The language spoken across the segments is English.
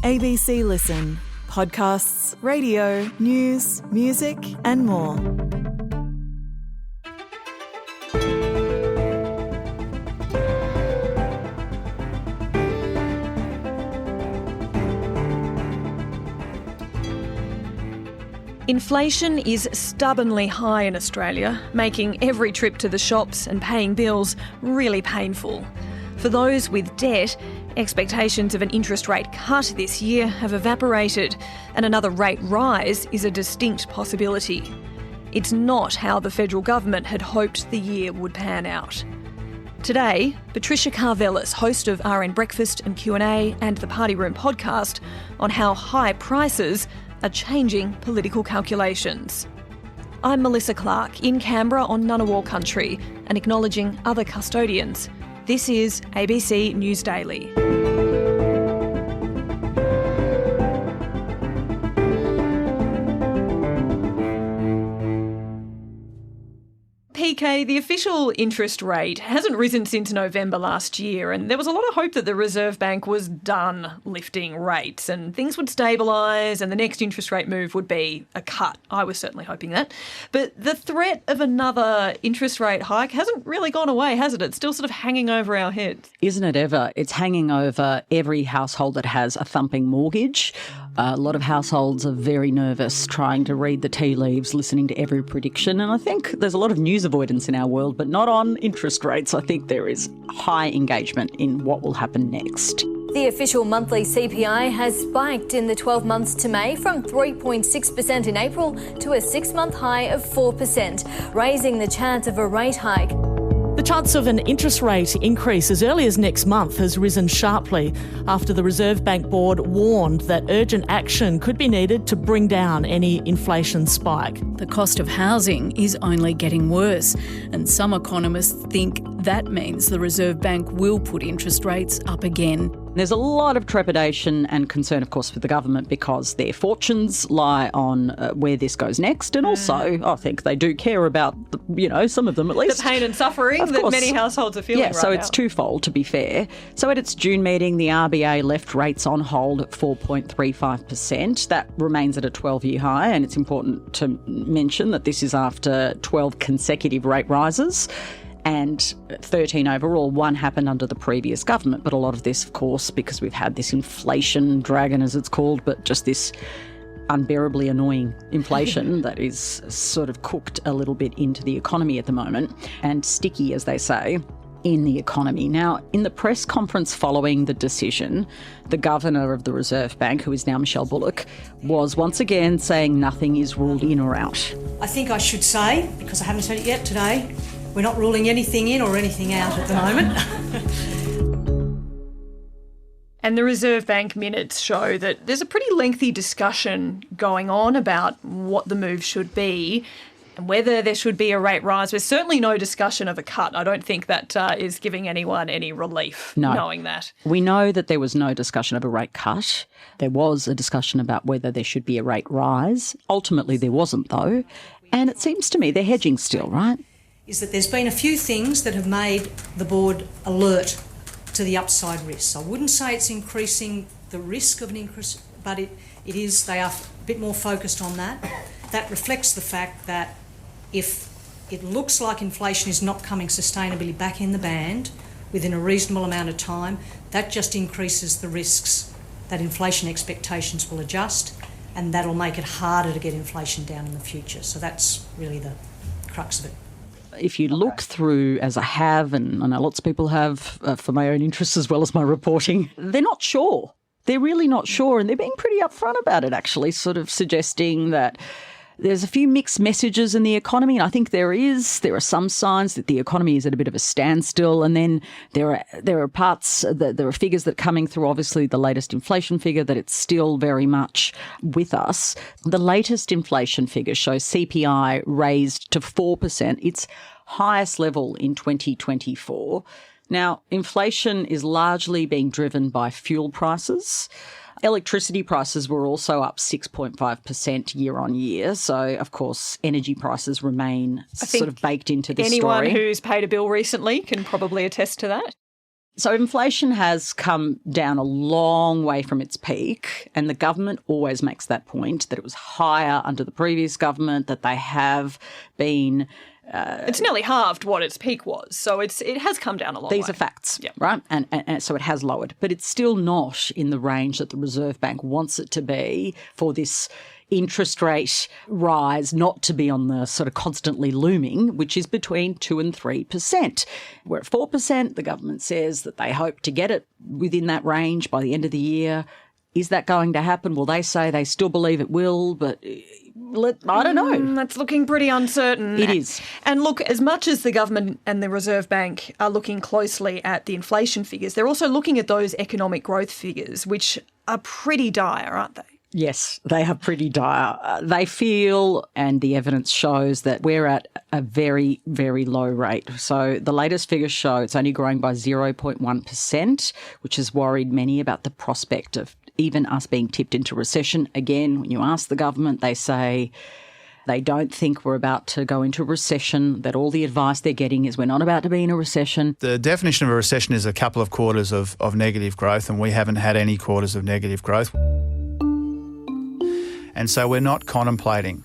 ABC Listen. Podcasts, radio, news, music and more. Inflation is stubbornly high in Australia, making every trip to the shops and paying bills really painful. For those with debt, expectations of an interest rate cut this year have evaporated, and another rate rise is a distinct possibility. It's not how the federal government had hoped the year would pan out. Today, Patricia Karvelas, host of RN Breakfast and Q&A and the Party Room podcast, on how high prices are changing political calculations. I'm Melissa Clark in Canberra on Ngunnawal country and acknowledging other custodians. This is ABC News Daily. PK, the official interest rate hasn't risen since November last year, and there was a lot of hope that the Reserve Bank was done lifting rates and things would stabilise and the next interest rate move would be a cut. I was certainly hoping that. But the threat of another interest rate hike hasn't really gone away, has it? It's still sort of hanging over our heads. Isn't it ever? It's hanging over every household that has a thumping mortgage. A lot of households are very nervous trying to read the tea leaves, listening to every prediction. And I think there's a lot of news avoidance in our world, but not on interest rates. I think there is high engagement in what will happen next. The official monthly CPI has spiked in the 12 months to May from 3.6% in April to a 6-month high of 4%, raising the chance of a rate hike. The chance of an interest rate increase as early as next month has risen sharply after the Reserve Bank Board warned that urgent action could be needed to bring down any inflation spike. The cost of housing is only getting worse, and some economists think that means the Reserve Bank will put interest rates up again. There's a lot of trepidation and concern, of course, for the government because their fortunes lie on where this goes next. And also, I think they do care about, some of them at least. The pain and suffering that many households are feeling right now. Yeah, so it's twofold, to be fair. So at its June meeting, the RBA left rates on hold at 4.35%. That remains at a 12-year high, and it's important to mention that this is after 12 consecutive rate rises. And 13 overall. One happened under the previous government, but a lot of this, of course, because we've had this inflation dragon, as it's called, but just this unbearably annoying inflation that is sort of cooked a little bit into the economy at the moment and sticky, as they say, in the economy. Now, in the press conference following the decision, the governor of the Reserve Bank, who is now Michelle Bullock, was once again saying nothing is ruled in or out. I think I should say, because I haven't said it yet today, we're not ruling anything in or anything out at the moment. And the Reserve Bank minutes show that there's a pretty lengthy discussion going on about what the move should be and whether there should be a rate rise. There's certainly no discussion of a cut. I don't think that is giving anyone any relief, knowing that. We know that there was no discussion of a rate cut. There was a discussion about whether there should be a rate rise. Ultimately, there wasn't, though. And it seems to me they're hedging still, right? Is that there's been a few things that have made the board alert to the upside risks. I wouldn't say it's increasing the risk of an increase, but it is, they are a bit more focused on that. That reflects the fact that if it looks like inflation is not coming sustainably back in the band within a reasonable amount of time, that just increases the risks that inflation expectations will adjust, and that'll make it harder to get inflation down in the future. So that's really the crux of it. If you look through, as I have, and I know lots of people have, for my own interests as well as my reporting, they're not sure. They're really not sure, and they're being pretty upfront about it, actually, sort of suggesting that there's a few mixed messages in the economy, and I think there are some signs that the economy is at a bit of a standstill, and then there are parts, there are figures that are coming through, obviously the latest inflation figure, that it's still very much with us. The latest inflation figure shows CPI raised to 4%, its highest level in 2024. Now, inflation is largely being driven by fuel prices. Electricity prices were also up 6.5% year on year. So, of course, energy prices remain sort of baked into this story. Anyone who's paid a bill recently can probably attest to that. So inflation has come down a long way from its peak, and the government always makes that point, that it was higher under the previous government, that they have been... it's nearly halved what its peak was, so it has come down a long way. These are facts, right? And so it has lowered, but it's still not in the range that the Reserve Bank wants it to be for this interest rate rise not to be on the sort of constantly looming, which is between 2 and 3%. We're at 4%. The government says that they hope to get it within that range by the end of the year. Is that going to happen? Well, they say they still believe it will, but I don't know. That's looking pretty uncertain. It is. And look, as much as the government and the Reserve Bank are looking closely at the inflation figures, they're also looking at those economic growth figures, which are pretty dire, aren't they? Yes, they are pretty dire. They feel, and the evidence shows, that we're at a very, very low rate. So the latest figures show it's only growing by 0.1%, which has worried many about the prospect of even us being tipped into recession. Again, when you ask the government, they say they don't think we're about to go into recession, that all the advice they're getting is we're not about to be in a recession. The definition of a recession is a couple of quarters of negative growth, and we haven't had any quarters of negative growth. And so we're not contemplating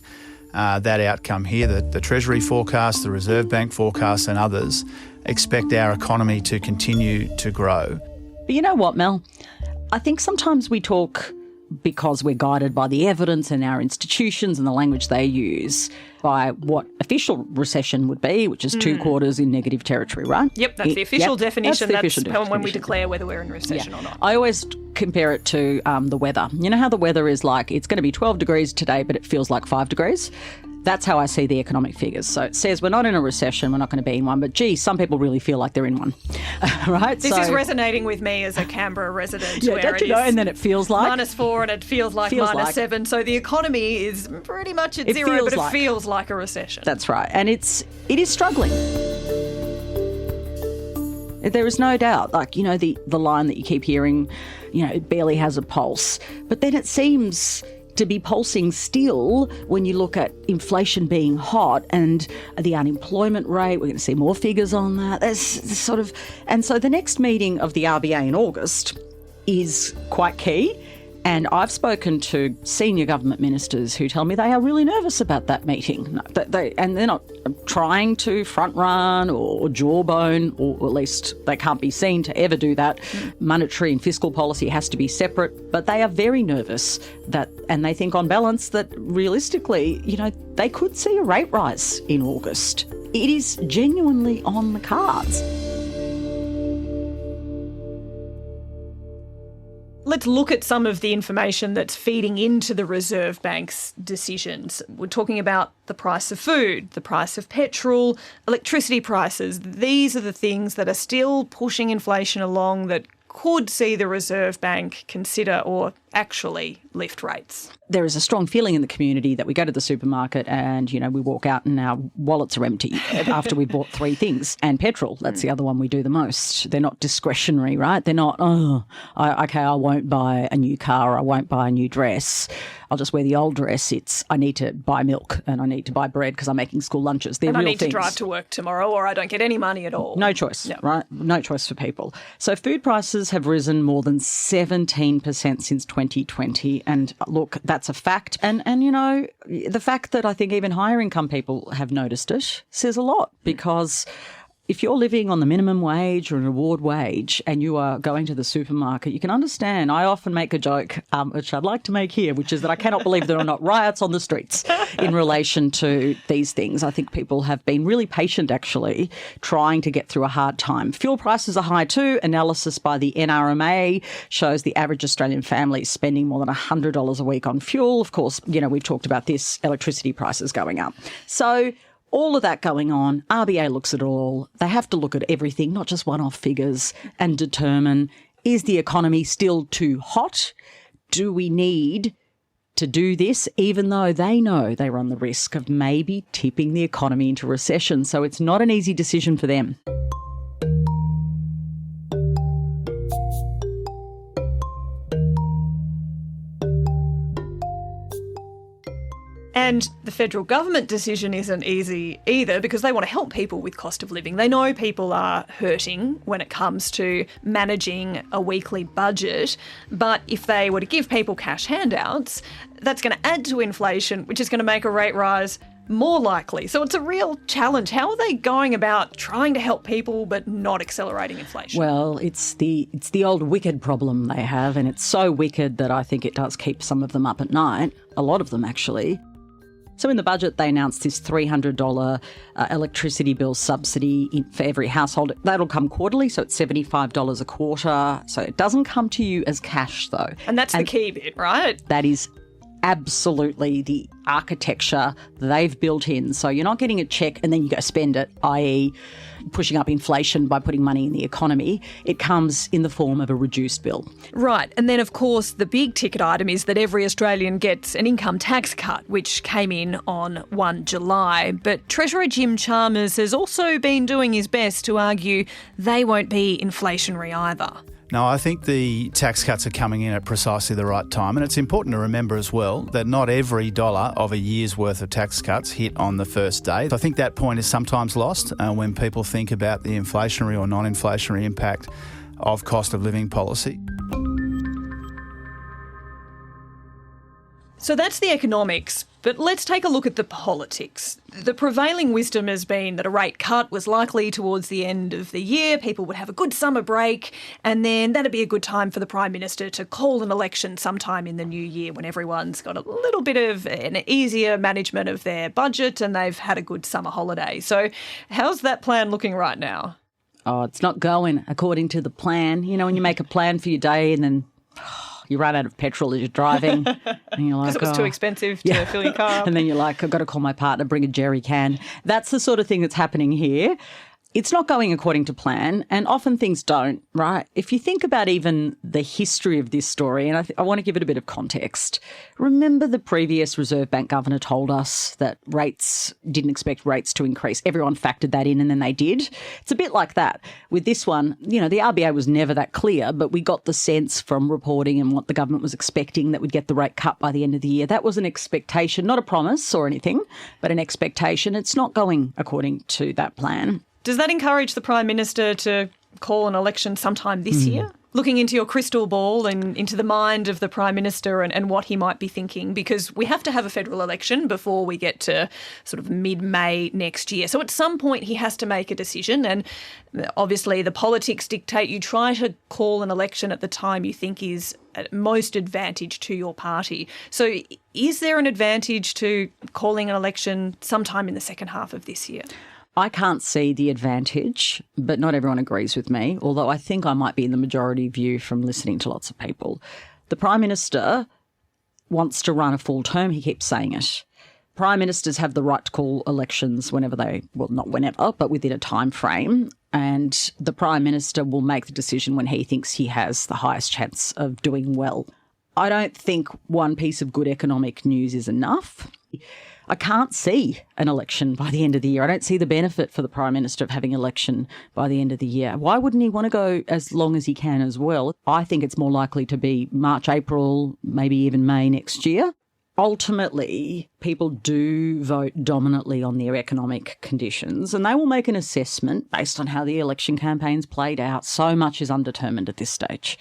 that outcome here. The Treasury forecast, the Reserve Bank forecast and others expect our economy to continue to grow. But you know what, Mel? I think sometimes we talk because we're guided by the evidence and our institutions and the language they use by what official recession would be, which is 2 quarters in negative territory, right? Yep, that's the official definition. That's the official when we declare whether we're in recession or not. I always compare it to the weather. You know how the weather is like, it's going to be 12 degrees today, but it feels like 5 degrees? That's how I see the economic figures. So it says we're not in a recession, we're not going to be in one, but gee, some people really feel like they're in one, right? This is resonating with me as a Canberra resident. Yeah, where don't you know? And then it feels like -4 and it feels like -7. So the economy is pretty much at zero, but it feels like a recession. That's right. And it is struggling. There is no doubt, like, you know, the line that you keep hearing, you know, it barely has a pulse. But then it seems to be pulsing still when you look at inflation being hot and the unemployment rate. We're going to see more figures on that. And so the next meeting of the RBA in August is quite key. And I've spoken to senior government ministers who tell me they are really nervous about that meeting. And they're not trying to front run or jawbone, or at least they can't be seen to ever do that. Monetary and fiscal policy has to be separate. But they are very nervous and they think on balance that realistically, you know, they could see a rate rise in August. It is genuinely on the cards. Let's look at some of the information that's feeding into the Reserve Bank's decisions. We're talking about the price of food, the price of petrol, electricity prices. These are the things that are still pushing inflation along that could see the Reserve Bank consider or actually lift rates. There is a strong feeling in the community that we go to the supermarket and, you know, we walk out and our wallets are empty after we bought 3 things. And petrol, that's the other one we do the most. They're not discretionary, right? They're not, I won't buy a new car or I won't buy a new dress. I'll just wear the old dress. It's I need to buy milk and I need to buy bread because I'm making school lunches. They're real things. I need to drive to work tomorrow or I don't get any money at all. No choice, right? No choice for people. So food prices have risen more than 17% since 2020. And look, that's a fact. And you know, the fact that I think even higher income people have noticed it says a lot, because if you're living on the minimum wage or an award wage and you are going to the supermarket, you can understand. I often make a joke, which I'd like to make here, which is that I cannot believe there are not riots on the streets in relation to these things. I think people have been really patient, actually, trying to get through a hard time. Fuel prices are high too. Analysis by the NRMA shows the average Australian family is spending more than $100 a week on fuel. Of course, you know, we've talked about this, electricity prices going up. So all of that going on, RBA looks at it all. They have to look at everything, not just one-off figures, and determine, is the economy still too hot? Do we need to do this, even though they know they run the risk of maybe tipping the economy into recession? So it's not an easy decision for them. And the federal government decision isn't easy either because they want to help people with cost of living. They know people are hurting when it comes to managing a weekly budget, but if they were to give people cash handouts, that's going to add to inflation, which is going to make a rate rise more likely. So it's a real challenge. How are they going about trying to help people but not accelerating inflation? Well, it's the old wicked problem they have, and it's so wicked that I think it does keep some of them up at night, a lot of them actually. So in the budget, they announced this $300 electricity bill subsidy for every household. That'll come quarterly, so it's $75 a quarter. So it doesn't come to you as cash, though. And that's the key bit, right? That is absolutely the architecture they've built in. So you're not getting a cheque and then you go spend it, i.e. pushing up inflation by putting money in the economy. It comes in the form of a reduced bill. Right. And then, of course, the big ticket item is that every Australian gets an income tax cut, which came in on 1 July. But Treasurer Jim Chalmers has also been doing his best to argue they won't be inflationary either. No, I think the tax cuts are coming in at precisely the right time. And it's important to remember as well that not every dollar of a year's worth of tax cuts hit on the first day. I think that point is sometimes lost when people think about the inflationary or non-inflationary impact of cost of living policy. So that's the economics, but let's take a look at the politics. The prevailing wisdom has been that a rate cut was likely towards the end of the year, people would have a good summer break, and then that'd be a good time for the Prime Minister to call an election sometime in the new year when everyone's got a little bit of an easier management of their budget and they've had a good summer holiday. So how's that plan looking right now? Oh, it's not going according to the plan. You know, when you make a plan for your day and then you run out of petrol as you're driving. And you're like, because it was too expensive to fill your car up. And then you're like, I've got to call my partner, bring a jerry can. That's the sort of thing that's happening here. It's not going according to plan, and often things don't, right? If you think about even the history of this story, and I want to give it a bit of context. Remember the previous Reserve Bank governor told us that didn't expect rates to increase. Everyone factored that in and then they did. It's a bit like that. With this one, you know, the RBA was never that clear, but we got the sense from reporting and what the government was expecting that we'd get the rate cut by the end of the year. That was an expectation, not a promise or anything, but an expectation. It's not going according to that plan. Does that encourage the Prime Minister to call an election sometime this year? Looking into your crystal ball and into the mind of the Prime Minister and what he might be thinking, because we have to have a federal election before we get to sort of mid-May next year. So at some point he has to make a decision, and obviously the politics dictate you try to call an election at the time you think is at most advantage to your party. So is there an advantage to calling an election sometime in the second half of this year? I can't see the advantage, but not everyone agrees with me, although I think I might be in the majority view from listening to lots of people. The Prime Minister wants to run a full term. He keeps saying it. Prime Ministers have the right to call elections whenever not whenever, but within a time frame. And the Prime Minister will make the decision when he thinks he has the highest chance of doing well. I don't think one piece of good economic news is enough. I can't see an election by the end of the year. I don't see the benefit for the Prime Minister of having an election by the end of the year. Why wouldn't he want to go as long as he can as well? I think it's more likely to be March, April, maybe even May next year. Ultimately, people do vote dominantly on their economic conditions, and they will make an assessment based on how the election campaign's played out. So much is undetermined at this stage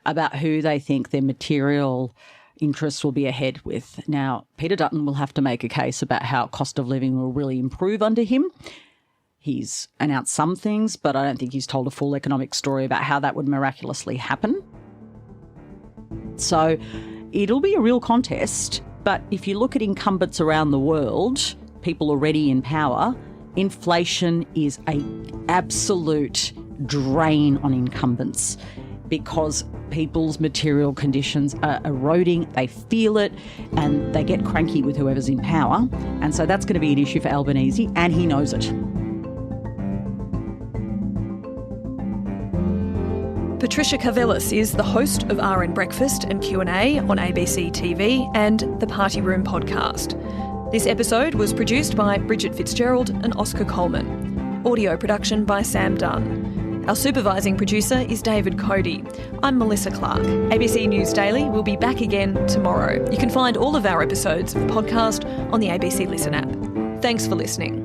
about who they think their material interests will be ahead with. Now, Peter Dutton will have to make a case about how cost of living will really improve under him. He's announced some things, but I don't think he's told a full economic story about how that would miraculously happen. So it'll be a real contest, but if you look at incumbents around the world, people already in power, inflation is an absolute drain on incumbents, because people's material conditions are eroding, they feel it, and they get cranky with whoever's in power. And so that's going to be an issue for Albanese, and he knows it. Patricia Karvelas is the host of RN Breakfast and Q&A on ABC TV and the Party Room podcast. This episode was produced by Bridget Fitzgerald and Oscar Coleman. Audio production by Sam Dunn. Our supervising producer is David Cody. I'm Melissa Clark. ABC News Daily will be back again tomorrow. You can find all of our episodes of the podcast on the ABC Listen app. Thanks for listening.